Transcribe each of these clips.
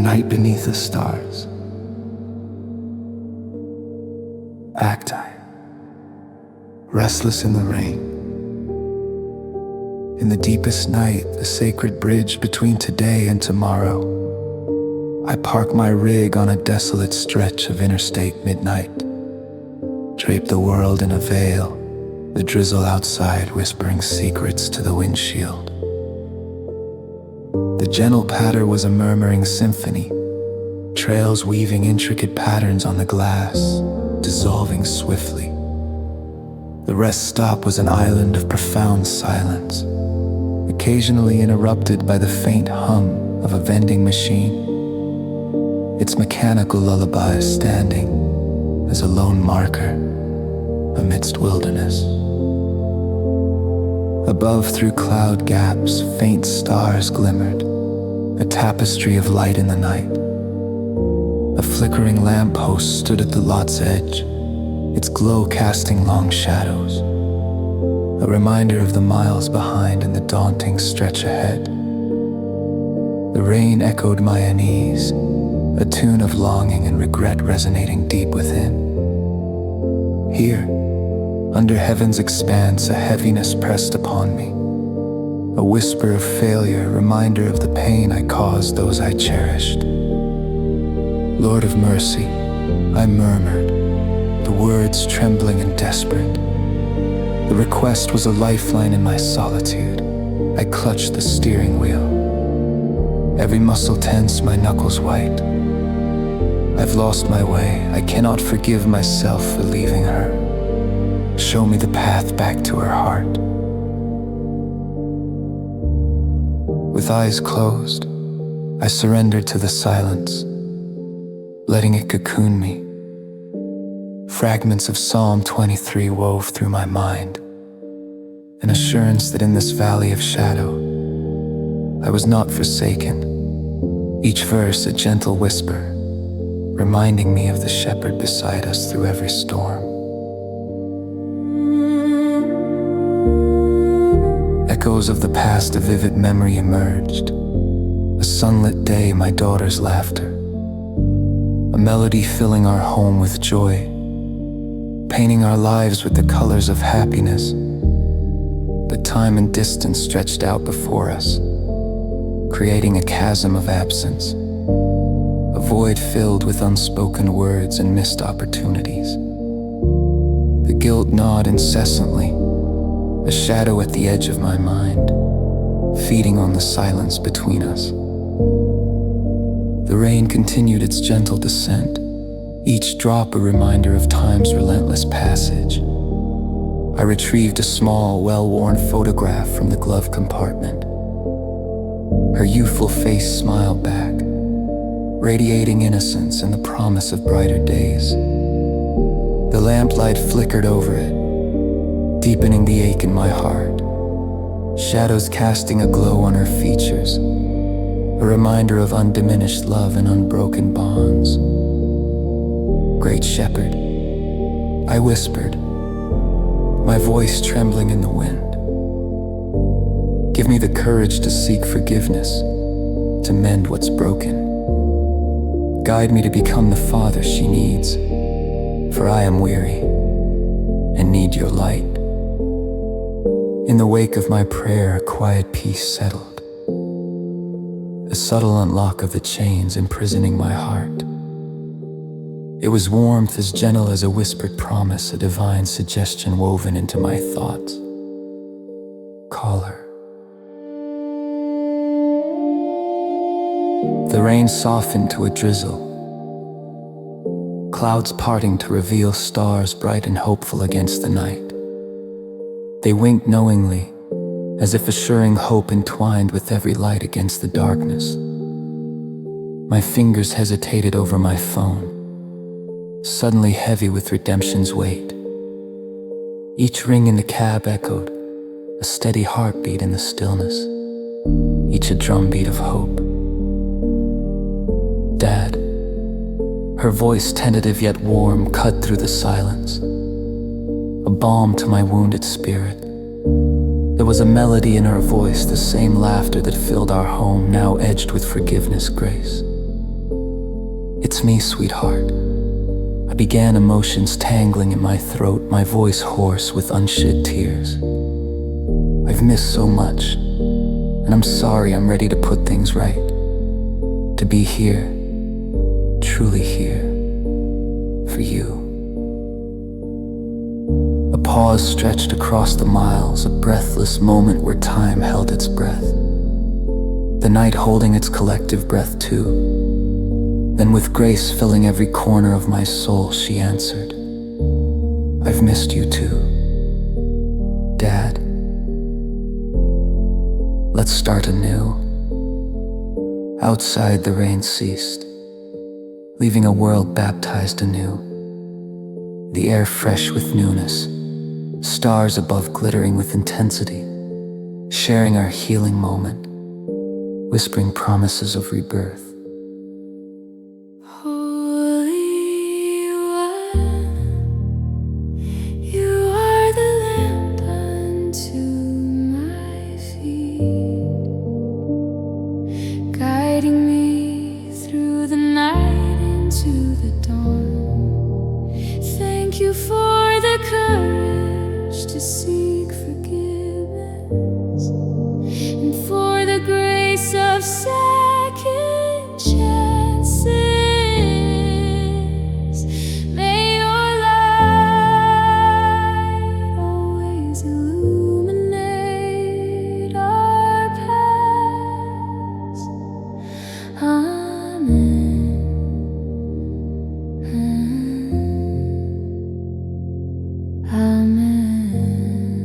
night beneath the stars. Acti, restless in the rain. In the deepest night, the sacred bridge between today and tomorrow, I park my rig on a desolate stretch of interstate midnight. Drape the world in a veil, the drizzle outside whispering secrets to the windshield. The gentle patter was a murmuring symphony, trails weaving intricate patterns on the glass, dissolving swiftly. The rest stop was an island of profound silence, occasionally interrupted by the faint hum of a vending machine, its mechanical lullaby standing as a lone marker amidst wilderness. Above, through cloud gaps, faint stars glimmered, a tapestry of light in the night. A flickering lamppost stood at the lot's edge, its glow casting long shadows, a reminder of the miles behind and the daunting stretch ahead. The rain echoed my unease, a tune of longing and regret resonating deep within. Here, under heaven's expanse, a heaviness pressed upon me, a whisper of failure, reminder of the pain I caused those I cherished. Lord of mercy, I murmured, the words trembling and desperate. The request was a lifeline in my solitude. I clutched the steering wheel, every muscle tense, my knuckles white. I've lost my way, I cannot forgive myself for leaving her. Show me the path back to her heart. With eyes closed, I surrendered to the silence, letting it cocoon me. Fragments of Psalm 23 wove through my mind, an assurance that in this valley of shadow, I was not forsaken. Each verse a gentle whisper, reminding me of the shepherd beside us through every storm. Echoes of the past, a vivid memory emerged. A sunlit day, my daughter's laughter, a melody filling our home with joy, painting our lives with the colors of happiness. But time and distance stretched out before us, creating a chasm of absence, a void filled with unspoken words and missed opportunities. The guilt gnawed incessantly, a shadow at the edge of my mind, feeding on the silence between us. The rain continued its gentle descent, each drop a reminder of time's relentless passage. I retrieved a small, well-worn photograph from the glove compartment. Her youthful face smiled back, radiating innocence and the promise of brighter days. The lamplight flickered over it, deepening the ache in my heart, shadows casting a glow on her features, a reminder of undiminished love and unbroken bonds. Great Shepherd, I whispered, my voice trembling in the wind. Give me the courage to seek forgiveness, to mend what's broken. Guide me to become the father she needs, for I am weary and need your light. In the wake of my prayer, a quiet peace settled, a subtle unlock of the chains imprisoning my heart. It was warmth as gentle as a whispered promise, a divine suggestion woven into my thoughts. Call her. The rain softened to a drizzle, clouds parting to reveal stars bright and hopeful against the night. They winked knowingly, as if assuring hope entwined with every light against the darkness. My fingers hesitated over my phone, suddenly heavy with redemption's weight. Each ring in the cab echoed, a steady heartbeat in the stillness, each a drumbeat of hope. Dad, her voice tentative yet warm, cut through the silence, a balm to my wounded spirit. There was a melody in her voice, the same laughter that filled our home, now edged with forgiveness, grace. It's me, sweetheart. I began, emotions tangling in my throat, my voice hoarse with unshed tears. I've missed so much, and I'm sorry. I'm ready to put things right. To be here, truly here, for you. A pause stretched across the miles, a breathless moment where time held its breath. The night holding its collective breath too. Then with grace filling every corner of my soul, she answered, I've missed you too, Dad. Let's start anew. Outside the rain ceased, leaving a world baptized anew. The air fresh with newness, stars above glittering with intensity, sharing our healing moment, whispering promises of rebirth. Amen.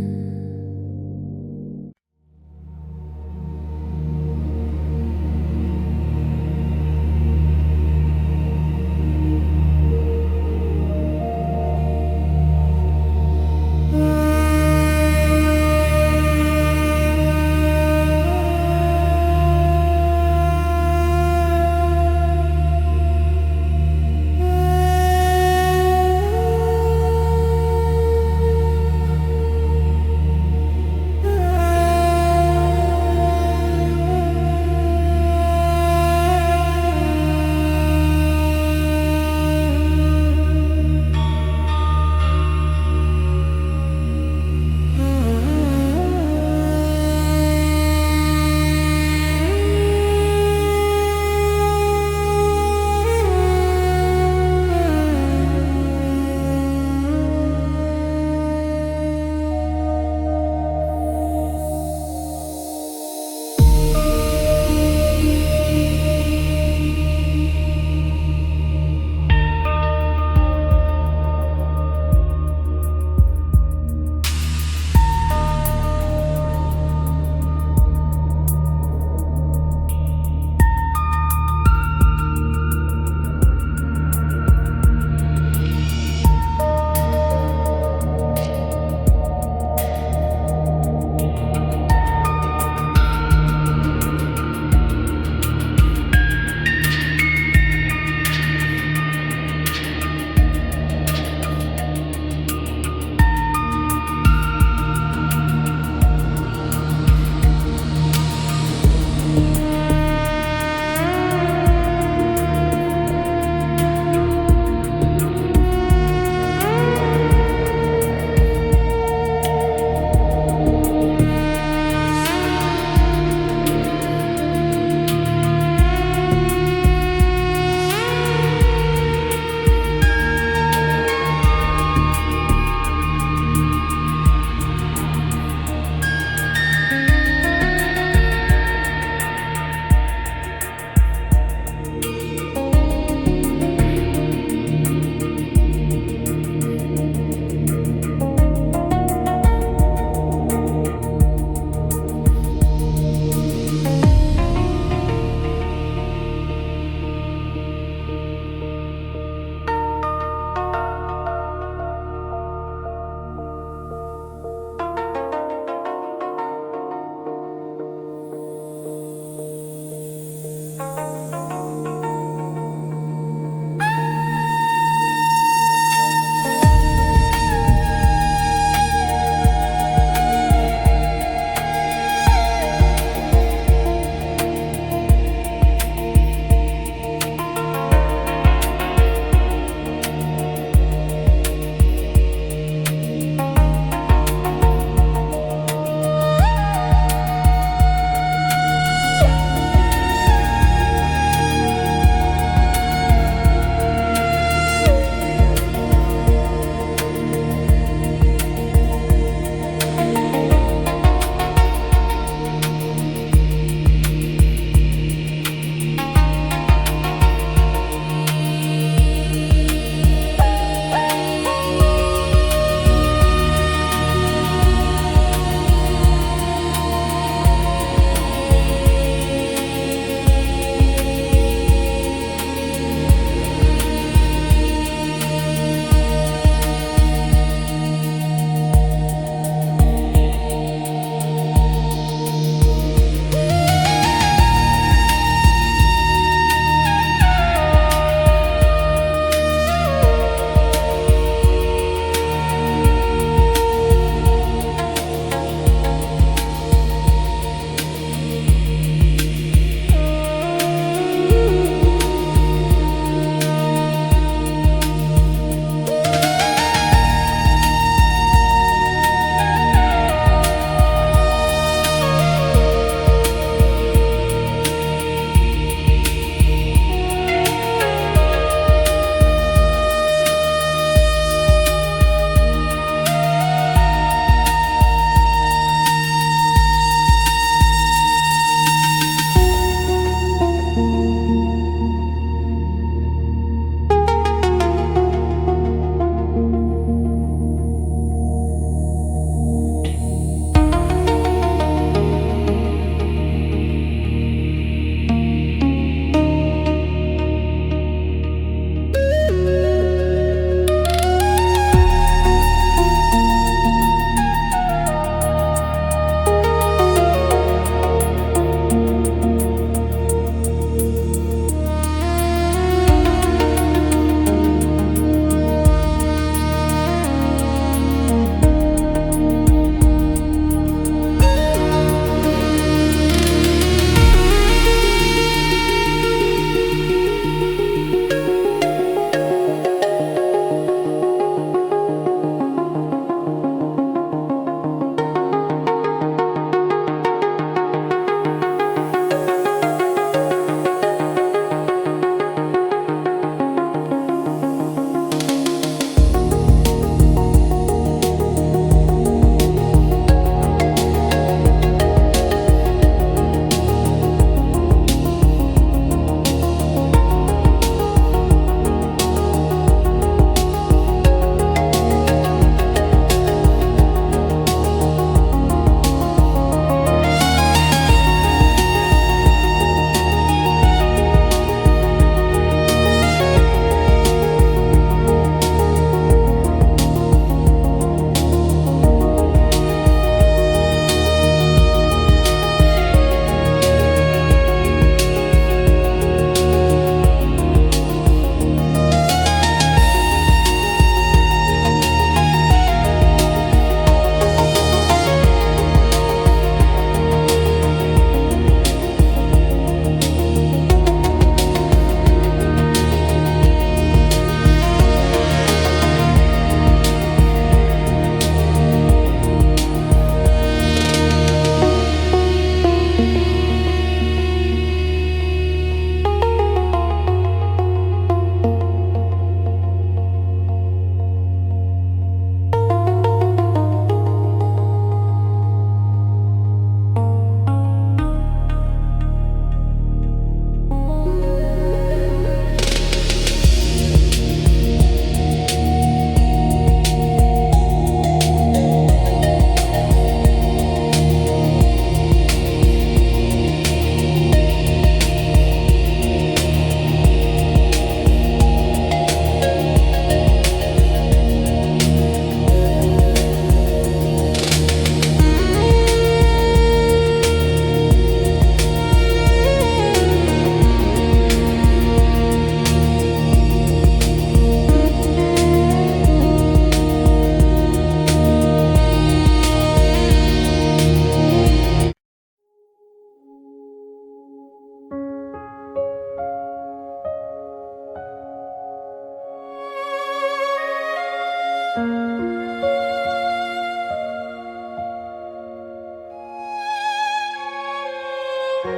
Braid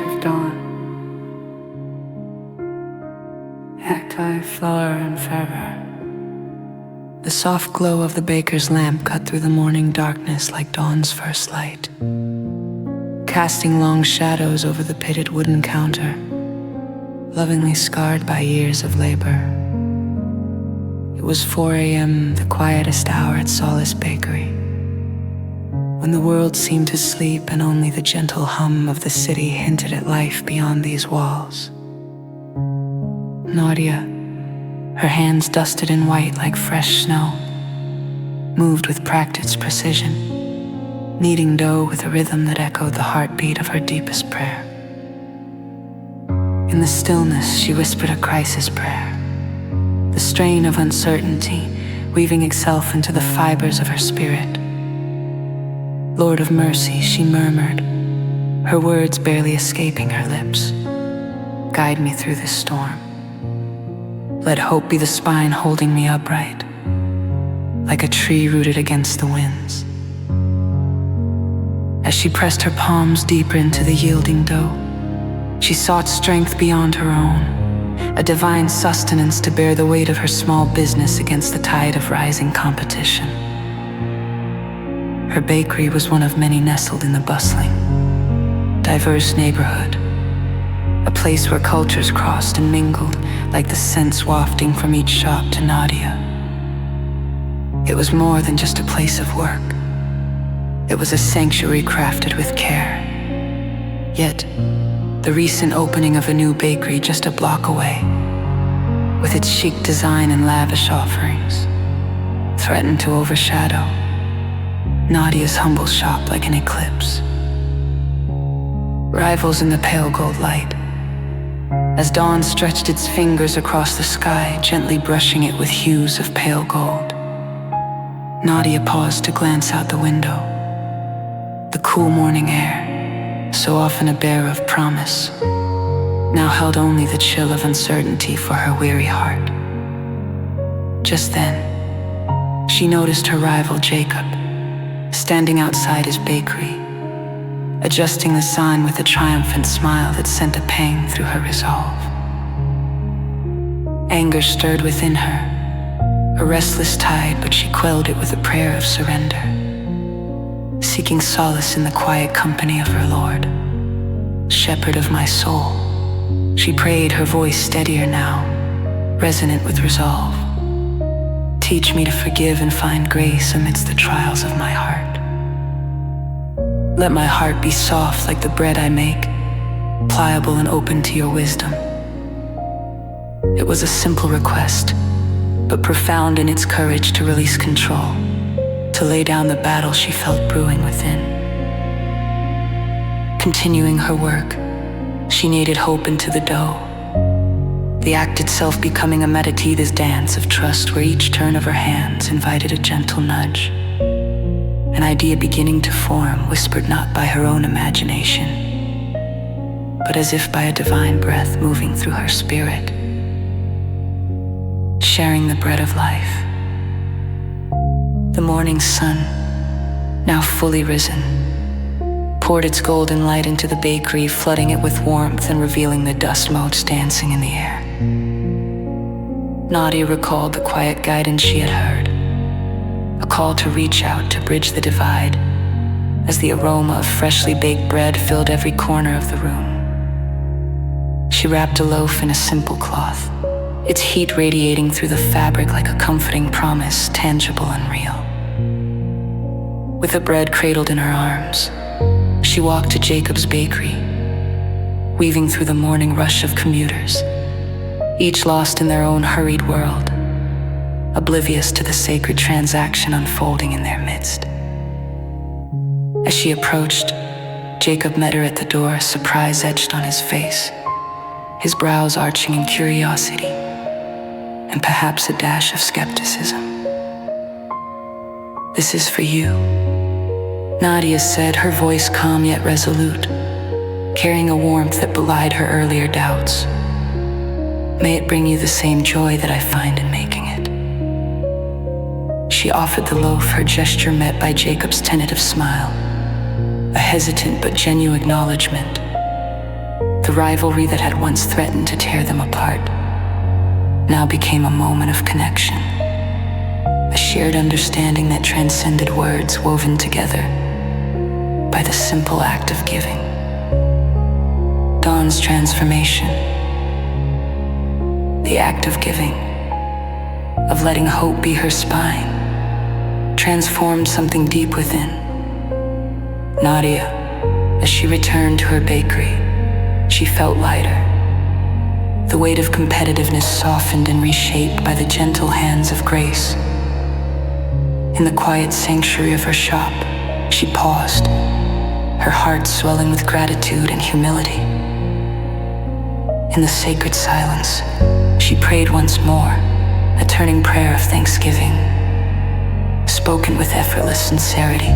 of dawn, cacti, flower, and fervor. The soft glow of the baker's lamp cut through the morning darkness like dawn's first light, casting long shadows over the pitted wooden counter, lovingly scarred by years of labor. It was 4 a.m., the quietest hour at Solace Bakery, when the world seemed to sleep and only the gentle hum of the city hinted at life beyond these walls. Nadia, her hands dusted in white like fresh snow, moved with practiced precision, kneading dough with a rhythm that echoed the heartbeat of her deepest prayer. In the stillness, she whispered a crisis prayer, the strain of uncertainty weaving itself into the fibers of her spirit. Lord of mercy, she murmured, her words barely escaping her lips. Guide me through this storm. Let hope be the spine holding me upright, like a tree rooted against the winds. As she pressed her palms deeper into the yielding dough, she sought strength beyond her own, a divine sustenance to bear the weight of her small business against the tide of rising competition. Her bakery was one of many nestled in the bustling, diverse neighborhood, a place where cultures crossed and mingled like the scents wafting from each shop to Nadia. It was more than just a place of work. It was a sanctuary crafted with care. Yet, the recent opening of a new bakery just a block away, with its chic design and lavish offerings, threatened to overshadow Nadia's humble shop like an eclipse. Rivals in the pale gold light, as dawn stretched its fingers across the sky, gently brushing it with hues of pale gold. Nadia paused to glance out the window. The cool morning air, so often a bearer of promise, now held only the chill of uncertainty for her weary heart. Just then, she noticed her rival Jacob, standing outside his bakery, adjusting the sign with a triumphant smile that sent a pang through her resolve. Anger stirred within her, a restless tide, but she quelled it with a prayer of surrender, seeking solace in the quiet company of her Lord. Shepherd of my soul, she prayed, her voice steadier now, resonant with resolve. Teach me to forgive and find grace amidst the trials of my heart. Let my heart be soft like the bread I make, pliable and open to your wisdom. It was a simple request, but profound in its courage to release control, to lay down the battle she felt brewing within. Continuing her work, she kneaded hope into the dough, the act itself becoming a meditative dance of trust where each turn of her hands invited a gentle nudge. An idea beginning to form, whispered not by her own imagination, but as if by a divine breath moving through her spirit, sharing the bread of life. The morning sun, now fully risen, poured its golden light into the bakery, flooding it with warmth and revealing the dust motes dancing in the air. Nadia recalled the quiet guidance she had heard, a call to reach out to bridge the divide, as the aroma of freshly baked bread filled every corner of the room. She wrapped a loaf in a simple cloth, its heat radiating through the fabric like a comforting promise, tangible and real. With the bread cradled in her arms, she walked to Jacob's bakery, weaving through the morning rush of commuters, each lost in their own hurried world, oblivious to the sacred transaction unfolding in their midst. As she approached, Jacob met her at the door, surprise etched on his face, his brows arching in curiosity, and perhaps a dash of skepticism. "This is for you," Nadia said, her voice calm yet resolute, carrying a warmth that belied her earlier doubts. "May it bring you the same joy that I find in making it." she offered the loaf, her gesture met by Jacob's tentative smile, a hesitant but genuine acknowledgement. The rivalry that had once threatened to tear them apart now became a moment of connection, a shared understanding that transcended words, woven together by the simple act of giving. Dawn's transformation, the act of giving, of letting hope be her spine, transformed something deep within. Nadia, as she returned to her bakery, she felt lighter. The weight of competitiveness softened and reshaped by the gentle hands of grace. In the quiet sanctuary of her shop, she paused, her heart swelling with gratitude and humility. In the sacred silence, she prayed once more, a turning prayer of thanksgiving, spoken with effortless sincerity.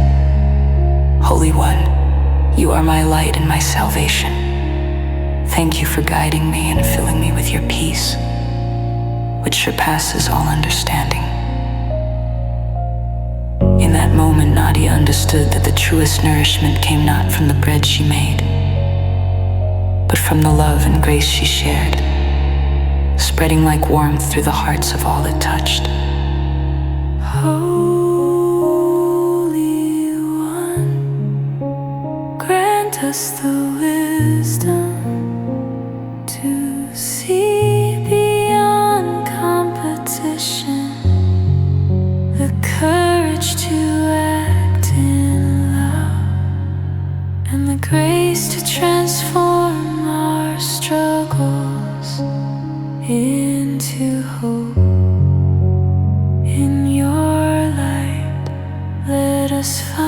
Holy One, you are my light and my salvation. Thank you for guiding me and filling me with your peace, which surpasses all understanding. In that moment, Nadia understood that the truest nourishment came not from the bread she made, but from the love and grace she shared, spreading like warmth through the hearts of all it touched. Holy One, grant us the wisdom to see beyond competition, the courage to act in love, and the grace to transform our struggles into hope. In your light, let us find